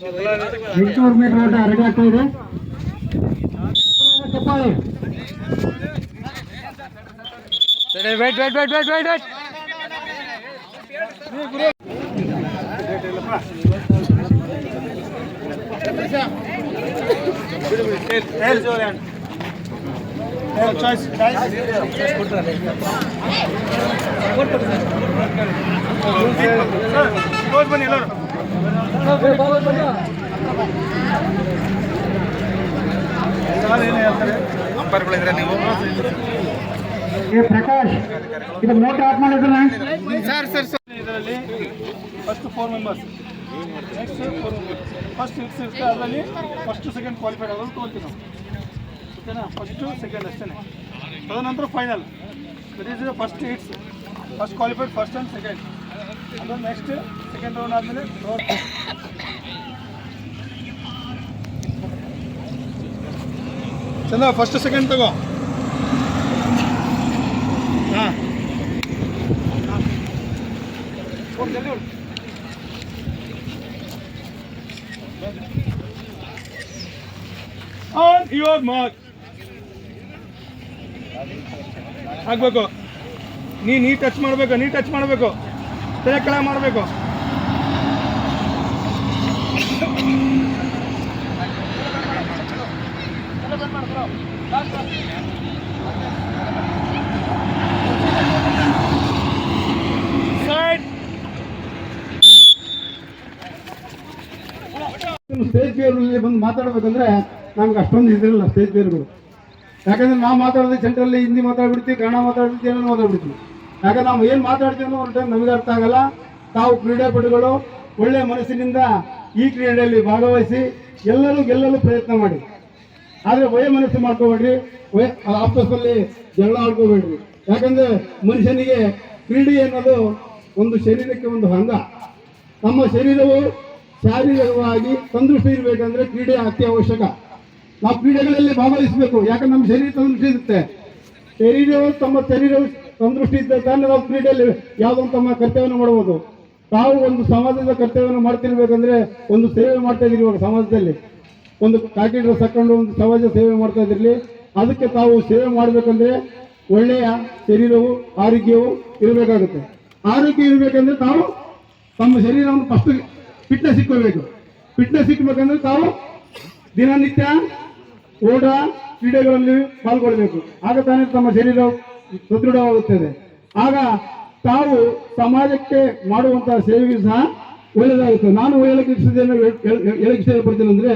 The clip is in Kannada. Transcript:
800 ಮೀಟರ್ ಓಟ ರೆಡಿ ಆಗ್ತಾ ಇದೆ. ಚಪ್ಪಾಳೆ. Wait wait wait wait wait wait ಅಂಪರ್ಗಳಿದ್ರೆ ನೀವು ಪ್ರಕಾಶ್ ಇದು ಮೋಟ ಆಫ್ ಮಾಡಿದ್ರೆ ಸರ್ ಸರ್ ಸರ್ ಇದರಲ್ಲಿ first 4 members next 4 members first hits ಇರುತ್ತೆ. ಅದರಲ್ಲಿ ಫಸ್ಟ್ ಸೆಕೆಂಡ್ ಕ್ವಾಲಿಫೈಡ್ ಆಗೋದು ತೋಲ್ತೀವಿ ನಾವು. ಓಕೆನಾ? ಫಸ್ಟು ಸೆಕೆಂಡ್ ಅಷ್ಟೇ. ತದನಂತರ final. That is first hits, first qualified first and second. ಅದು ನೆಕ್ಸ್ಟ್ ಸೆಕೆಂಡ್ ರೌಂಡ್ ಆದಮೇಲೆ ಚಂದ ಫಸ್ಟ್ ಸೆಕೆಂಡ್ ತಗೋ. ಹಾಂ ಆನ್ ಯುವರ್ ಮಾರ್ಕ್. ಆಗ್ಬೇಕು. ನೀ ಟಚ್ ಮಾಡಬೇಕು, ತಲೆ ಕೆಳಗೆ ಮಾಡಬೇಕು. ಸ್ಟೇಜ್ ಫಿಯರ್ನಲ್ಲಿ ಬಂದು ಮಾತಾಡಬೇಕಂದ್ರೆ ನಮ್ಗೆ ಅಷ್ಟೊಂದು ಇದಿರಲಿಲ್ಲ ಸ್ಟೇಜ್ ಫಿಯರ್ಗಳು. ಯಾಕಂದ್ರೆ ನಾವು ಮಾತಾಡೋದು ಸೆಂಟ್ರಲ್ಲಿ ಹಿಂದಿ ಮಾತಾಡ್ಬಿಡ್ತೀವಿ, ಕನ್ನಡ ಮಾತಾಡ್ಬಿಡ್ತೀವಿ, ಏನೋ ಮಾತಾಡ್ಬಿಡ್ತೀವಿ. ಯಾಕಂದ್ರೆ ನಾವು ಏನು ಮಾತಾಡ್ತೀವಿ ಅನ್ನೋ ಒಂದು ಟೈಮ್ ನಮಗೆ ಅರ್ಥ ಆಗಲ್ಲ. ತಾವು ಕ್ರೀಡಾಪಟುಗಳು ಒಳ್ಳೆಯ ಮನಸ್ಸಿನಿಂದ ಈ ಕ್ರೀಡೆಯಲ್ಲಿ ಭಾಗವಹಿಸಿ ಎಲ್ಲರೂ ಗೆಲ್ಲಲು ಪ್ರಯತ್ನ ಮಾಡಿ. ಆದರೆ ಮನಸ್ಸು ಮಾಡ್ಕೋಬೇಡ್ರಿ, ಆಪಸ್ಸಲ್ಲಿ ಜಗಳ ಆಡ್ಕೋಬೇಡ್ರಿ. ಯಾಕಂದ್ರೆ ಮನುಷ್ಯನಿಗೆ ಕ್ರೀಡೆ ಅನ್ನೋದು ಒಂದು ಶರೀರಕ್ಕೆ ಒಂದು ಅಂಗ. ನಮ್ಮ ಶರೀರವು ಶಾರೀರಿಕವಾಗಿ ತಂದೃಷ್ಟಿ ಇರಬೇಕಂದ್ರೆ ಕ್ರೀಡೆ ಅತಿ ಅವಶ್ಯಕ. ನಾವು ಕ್ರೀಡೆಗಳಲ್ಲಿ ಭಾಗವಹಿಸಬೇಕು. ಯಾಕಂದ್ರೆ ನಮ್ಮ ಶರೀರ ತಂದೃಷ್ಟಿ ಇರುತ್ತೆ. ತಮ್ಮ ಶರೀರ ತಂದೃಷ್ಟಿ ಇದ್ದ ಕಾರಣ ನಾವು ಕ್ರೀಡೆಯಲ್ಲಿ ಯಾವುದೋ ತಮ್ಮ ಕರ್ತವ್ಯವನ್ನು ಮಾಡಬಹುದು. ತಾವು ಒಂದು ಸಮಾಜದ ಕರ್ತವ್ಯವನ್ನು ಮಾಡ್ತಿರ್ಬೇಕಂದ್ರೆ ಒಂದು ಸೇವೆ ಮಾಡ್ತಾ ಇದ್ದೀರಿ. ಇವಾಗ ಸಮಾಜದಲ್ಲಿ ಒಂದು ಕಾಕಿ ಡ್ರೆಸ್ ಹಾಕೊಂಡು ಒಂದು ಸಮಾಜ ಸೇವೆ ಮಾಡ್ತಾ ಇದ್ದಿರಲಿ. ಅದಕ್ಕೆ ತಾವು ಸೇವೆ ಮಾಡಬೇಕಂದ್ರೆ ಒಳ್ಳೆಯ ಶರೀರವು ಆರೋಗ್ಯವು ಇರಬೇಕಾಗುತ್ತೆ. ಆರೋಗ್ಯ ಇರಬೇಕಂದ್ರೆ ತಾವು ತಮ್ಮ ಶರೀರವನ್ನು ಫಸ್ಟ್ ಫಿಟ್ನೆಸ್ ಇಟ್ಕೋಬೇಕು. ಫಿಟ್ನೆಸ್ ಇಟ್ಬೇಕಂದ್ರೆ ತಾವು ದಿನನಿತ್ಯ ಓಟ ಕ್ರೀಡೆಗಳಲ್ಲಿ ಪಾಲ್ಗೊಳ್ಬೇಕು. ಆಗ ತಾನೇ ತಮ್ಮ ಶರೀರ ಸದೃಢವಾಗುತ್ತದೆ. ಆಗ ತಾವು ಸಮಾಜಕ್ಕೆ ಮಾಡುವಂತಹ ಸೇವೆಗೆ ಸಹ ಒಳ್ಳೆಯದಾಗುತ್ತೆ. ನಾನು ಹೇಳಕ್ಕೆ ಇಷ್ಟಪಡ್ತೀನಿ ಅಂದರೆ